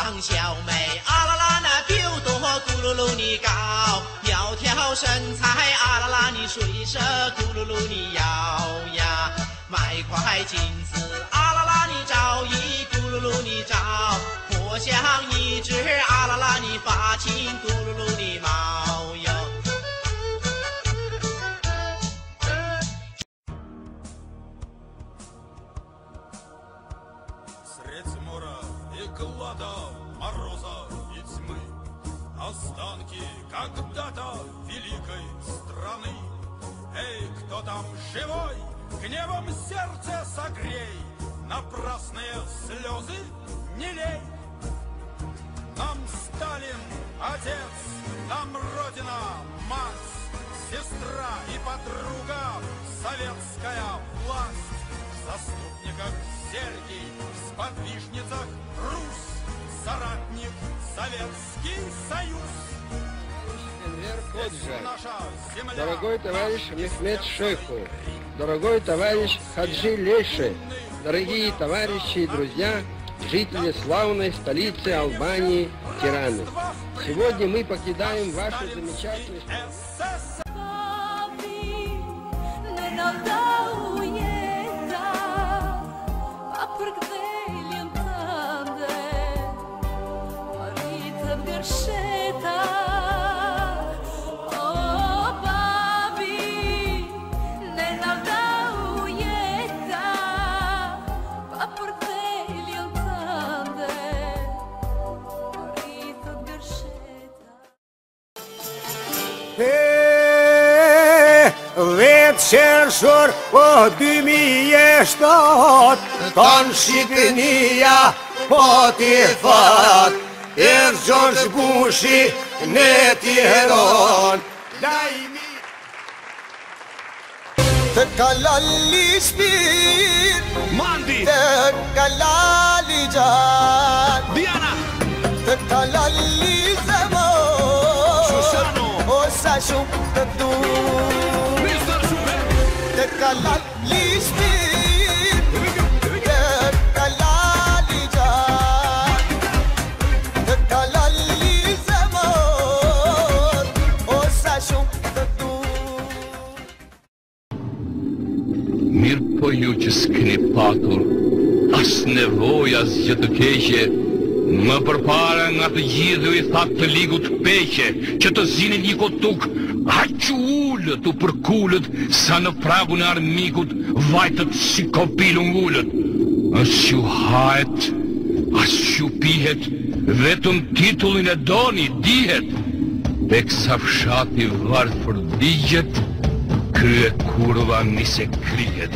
王小妹，啊啦啦那表多咕噜噜你高，苗条身材，啊啦啦你水蛇咕噜噜你摇呀，买块金子，啊啦啦你找一咕噜噜你找，活像一只啊啦啦你发情咕噜噜你毛哟。Средь мора и глада, мороза и тьмы, останки когда-то великой страны. Эй, кто там живой, гневом сердце согрей, напрасные слезы не лей. Нам Сталин отец, нам Родина мать, сестра и подруга, советская власть. В заступниках Сергий, в сподвижницах Русь, соратник Советский Союз. Дорогой товарищ Мехмед Шейху, дорогой товарищ Хаджи Леши, дорогие товарищи и друзья, жители славной столицы Албании, Тираны. Сегодня мы покидаем вашу замечательную... Вечер жор по 2007 Ton Shqipënia po t'i fat Erdh George Bushi në Tiranë Të kalali shpir Mandi, Të kalali gjan Diana, Të kalali zemon Shoshano, O sa shumë të du Mr. Super, Të kalali shpir Të kalali gjan Të kalali zemon O sa shumë të du Mirë po ju që s'keni patur as nevoj as gjë të keqe, më përpara nga të gjithë i thatë të ligut peqe, që të zinin një kotuk, aq ullët u përkullët, sa në pragun e armikut vajtët si kopil ngullët. As që hahet, as që pihet, vetëm titullin e doni dihet, teksa fshati varfër digjet, krye kurva nise krihet.